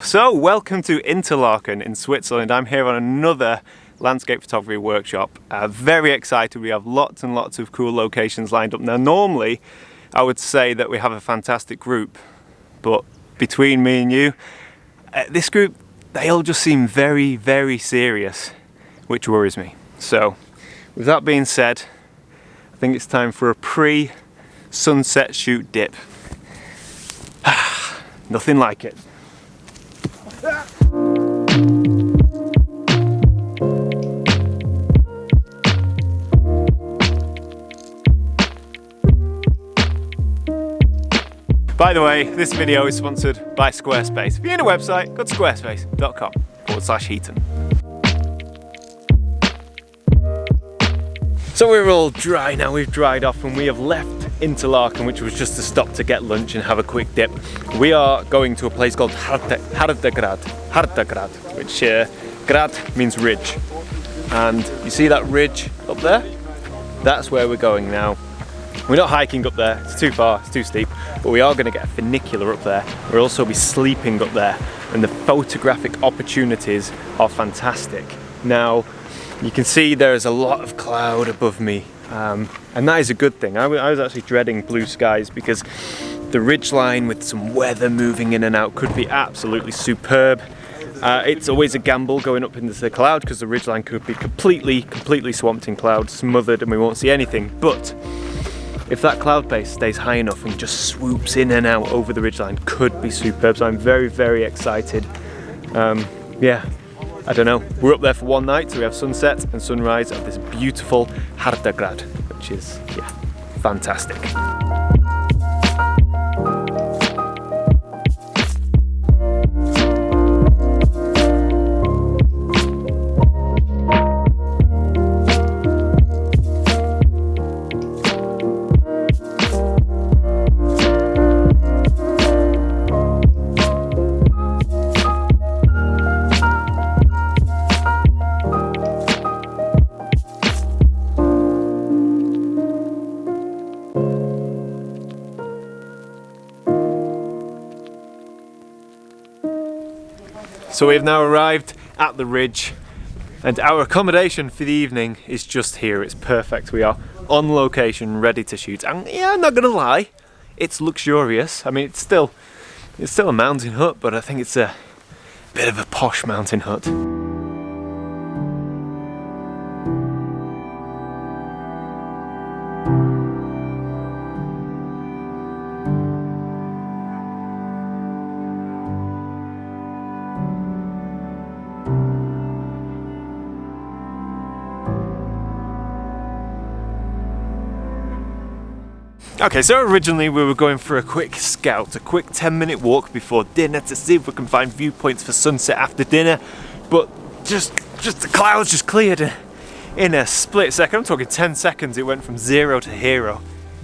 So, welcome to Interlaken in Switzerland. I'm here on another landscape photography workshop. Very excited. We have lots and lots of cool locations lined up. Now, normally I would say that we have a fantastic group, but between me and you, this group, they all just seem very, very serious, which worries me. So, with that being said, I think it's time for a pre-sunset shoot dip. Nothing like it. By the way, this video is sponsored by Squarespace. If you need a website, go to squarespace.com/Heaton. So we're all dry now, we've dried off and we have left Interlaken, which was just to stop to get lunch and have a quick dip. We are going to a place called Hardegrad, which grad means ridge. And you see that ridge up there? That's where we're going now. We're not hiking up there, it's too far, it's too steep, but we are going to get a funicular up there. We'll also be sleeping up there, and the photographic opportunities are fantastic. Now, you can see there's a lot of cloud above me, and that is a good thing. I was actually dreading blue skies because the ridgeline with some weather moving in and out could be absolutely superb. It's always a gamble going up into the cloud because the ridgeline could be completely swamped in cloud, smothered, and we won't see anything. But if that cloud base stays high enough and just swoops in and out over the ridgeline, could be superb. So I'm very, very excited. Yeah, I don't know. We're up there for one night, so we have sunset and sunrise of this beautiful Hardegrad, which is, yeah, fantastic. So we have now arrived at the ridge and our accommodation for the evening is just here. It's perfect. We are on location, ready to shoot. And yeah, I'm not gonna lie, it's luxurious. I mean, it's still a mountain hut, but I think it's a bit of a posh mountain hut. Okay, so originally we were going for a quick scout, a quick 10-minute walk before dinner to see if we can find viewpoints for sunset after dinner, but just the clouds just cleared in a split second. I'm talking 10 seconds, it went from 0 to hero.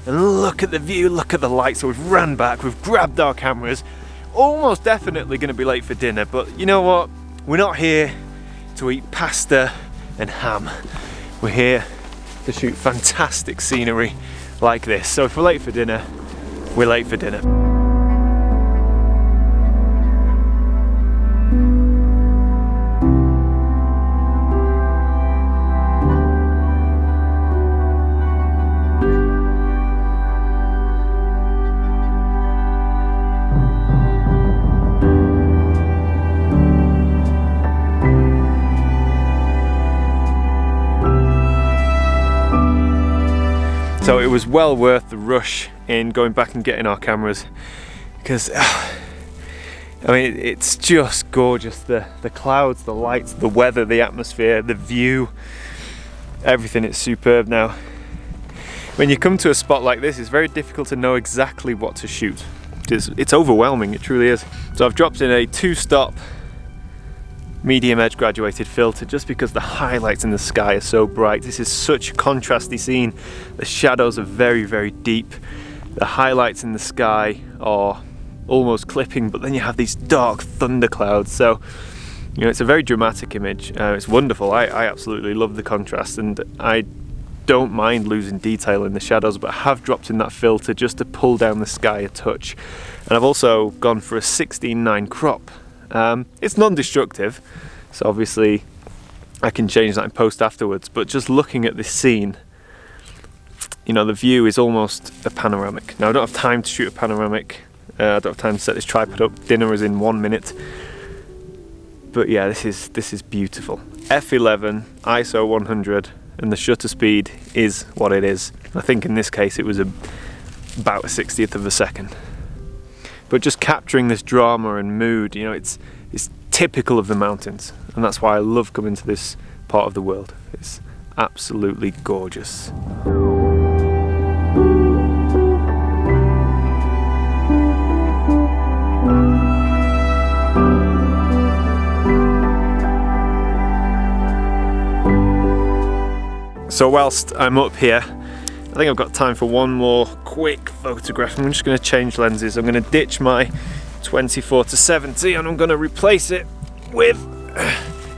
And look at the view, look at the light. So we've ran back, we've grabbed our cameras, almost definitely going to be late for dinner, but you know what? We're not here to eat pasta and ham. We're here to shoot fantastic scenery like this. So if we're late for dinner, we're late for dinner. So it was well worth the rush in going back and getting our cameras because, I mean, it's just gorgeous. The clouds, the lights, the weather, the atmosphere, the view, everything is superb now. When you come to a spot like this, it's very difficult to know exactly what to shoot. It's overwhelming, it truly is. So I've dropped in a 2-stop medium edge graduated filter just because the highlights in the sky are so bright. This is such a contrasty scene. The shadows are very, very deep. The highlights in the sky are almost clipping, but then you have these dark thunderclouds. So, you know, it's a very dramatic image. It's wonderful. I absolutely love the contrast, and I don't mind losing detail in the shadows, but I have dropped in that filter just to pull down the sky a touch. And I've also gone for a 16:9 crop. It's non-destructive, so obviously I can change that in post afterwards, but just looking at this scene, you know, the view is almost a panoramic. Now I don't have time to shoot a panoramic, I don't have time to set this tripod up, dinner is in 1 minute, but yeah, this is beautiful. F11, ISO 100, and the shutter speed is what it is. I think in this case it was about a 60th of a second. But just capturing this drama and mood, you know, it's typical of the mountains, and that's why I love coming to this part of the world. It's absolutely gorgeous. So whilst I'm up here, I think I've got time for one more quick photograph. I'm just going to change lenses. I'm going to ditch my 24 to 70 and I'm going to replace it with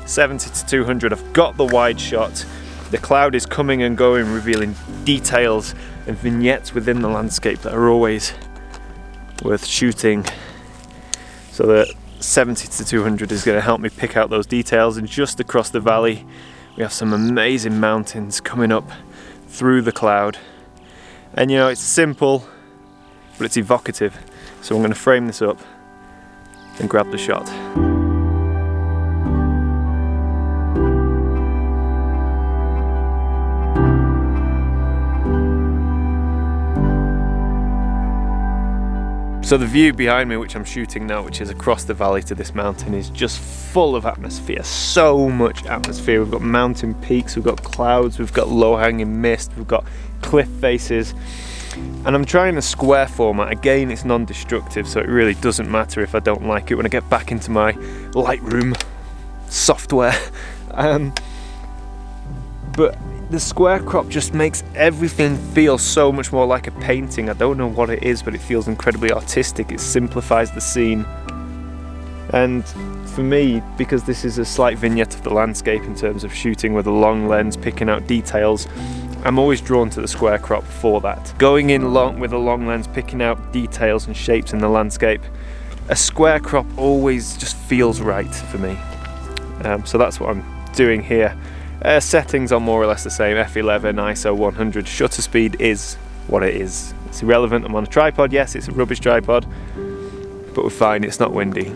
70 to 200. I've got the wide shot. The cloud is coming and going, revealing details and vignettes within the landscape that are always worth shooting. So the 70 to 200 is going to help me pick out those details. And just across the valley, we have some amazing mountains coming up through the cloud. And you know, it's simple, but it's evocative. So I'm going to frame this up and grab the shot. So the view behind me, which I'm shooting now, which is across the valley to this mountain, is just full of atmosphere. So much atmosphere. We've got mountain peaks, we've got clouds, we've got low-hanging mist, we've got cliff faces. And I'm trying a square format. Again, it's non-destructive, so it really doesn't matter if I don't like it when I get back into my Lightroom software. But the square crop just makes everything feel so much more like a painting. I don't know what it is, but it feels incredibly artistic. It simplifies the scene. And for me, because this is a slight vignette of the landscape in terms of shooting with a long lens, picking out details, I'm always drawn to the square crop for that. Going in with a long lens, picking out details and shapes in the landscape, a square crop always just feels right for me. So that's what I'm doing here. Settings are more or less the same, F11, ISO 100. Shutter speed is what it is. It's irrelevant. I'm on a tripod, yes, it's a rubbish tripod, but we're fine, it's not windy,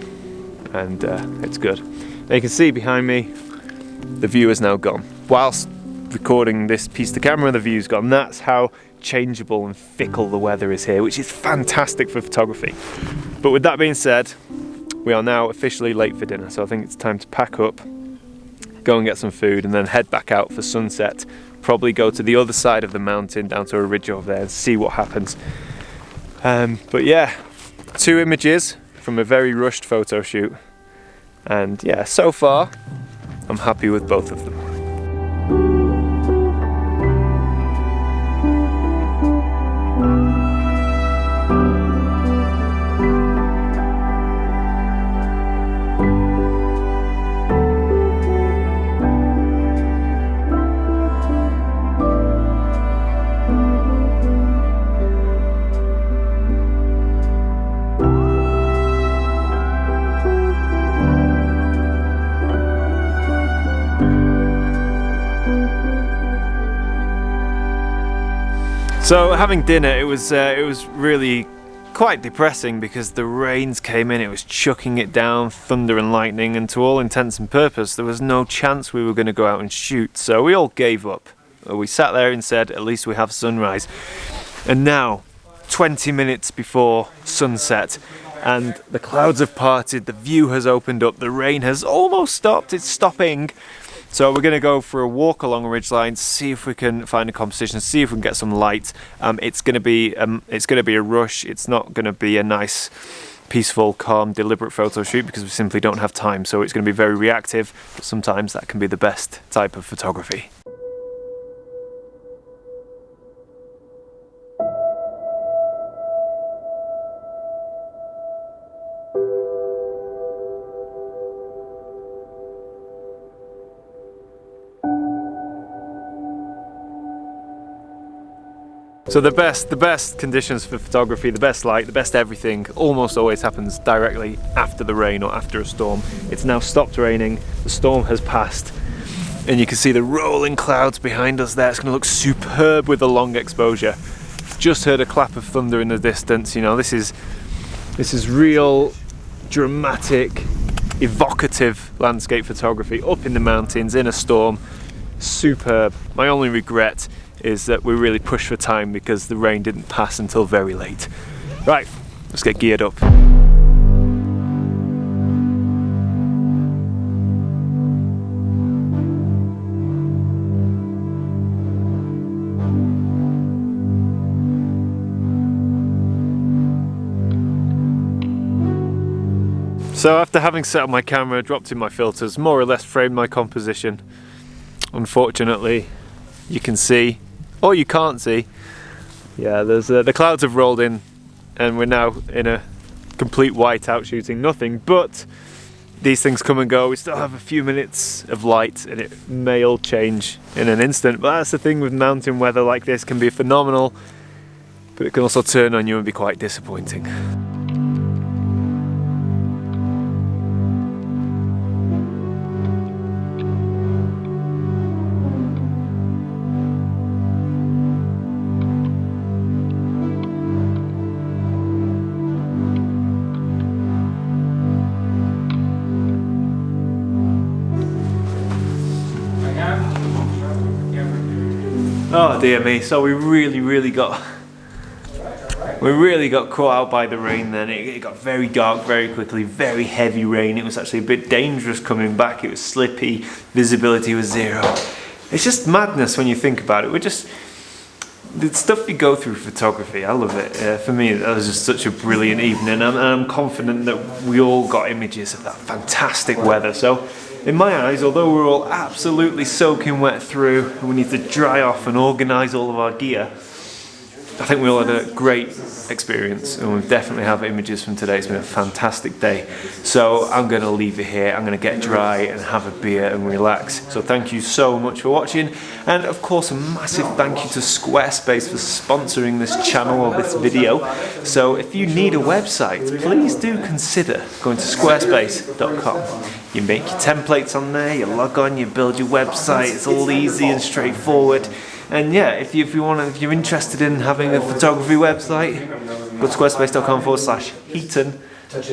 and it's good. Now you can see behind me, the view is now gone. Whilst recording this piece to camera, the view's gone. That's how changeable and fickle the weather is here, which is fantastic for photography. But with that being said, we are now officially late for dinner, so I think it's time to pack up, go and get some food, and then head back out for sunset. Probably go to the other side of the mountain, down to a ridge over there, and see what happens. But yeah, 2 images from a very rushed photo shoot, and yeah, so far I'm happy with both of them. So having dinner, it was really quite depressing because the rains came in, it was chucking it down, thunder and lightning, and to all intents and purposes there was no chance we were going to go out and shoot, so we all gave up. We sat there and said, at least we have sunrise. And now, 20 minutes before sunset, and the clouds have parted, the view has opened up, the rain has almost stopped, it's stopping. So we're going to go for a walk along a ridgeline, see if we can find a composition, see if we can get some light. It's going to be a rush. It's not going to be a nice, peaceful, calm, deliberate photo shoot because we simply don't have time. So it's going to be very reactive, but sometimes that can be the best type of photography. So the best conditions for photography, the best light, the best everything almost always happens directly after after the rain or after a storm. It's now stopped raining, the storm has passed, and you can see the rolling clouds behind us there. It's going to look superb with a long exposure. Just heard a clap of thunder in the distance. You know, this is real dramatic, evocative landscape photography up in the mountains in a storm. Superb. My only regret is that we really pushed for time because the rain didn't pass until very late. Right, let's get geared up. So after having set up my camera, dropped in my filters, more or less framed my composition, unfortunately you can see, or you can't see, yeah, there's the clouds have rolled in and we're now in a complete whiteout shooting nothing, but these things come and go. We still have a few minutes of light and it may all change in an instant, but that's the thing with mountain weather like this, can be phenomenal, but it can also turn on you and be quite disappointing. Oh dear me, so we really got caught out by the rain then. It got very dark very quickly, very heavy rain. It was actually a bit dangerous coming back. It was slippy, visibility was zero. It's just madness when you think about it. The stuff you go through photography, I love it. For me, that was just such a brilliant evening, and I'm confident that we all got images of that fantastic weather. So in my eyes, although we're all absolutely soaking wet through and we need to dry off and organise all of our gear, I think we all had a great experience and we definitely have images from today. It's been a fantastic day. So I'm going to leave it here. I'm going to get dry and have a beer and relax. So thank you so much for watching. And of course, a massive thank you to Squarespace for sponsoring this channel or this video. So if you need a website, please do consider going to squarespace.com. You make your templates on there, you log on, you build your website. It's all easy and straightforward. And yeah, if you're interested in having a photography website, go to squarespace.com/Heaton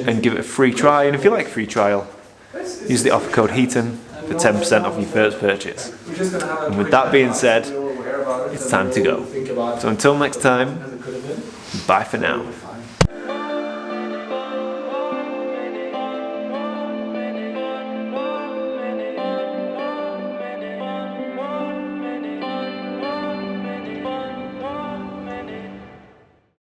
and give it a free try. And if you like free trial, use the offer code Heaton for 10% off your first purchase. And with that being said, it's time to go. So until next time, bye for now.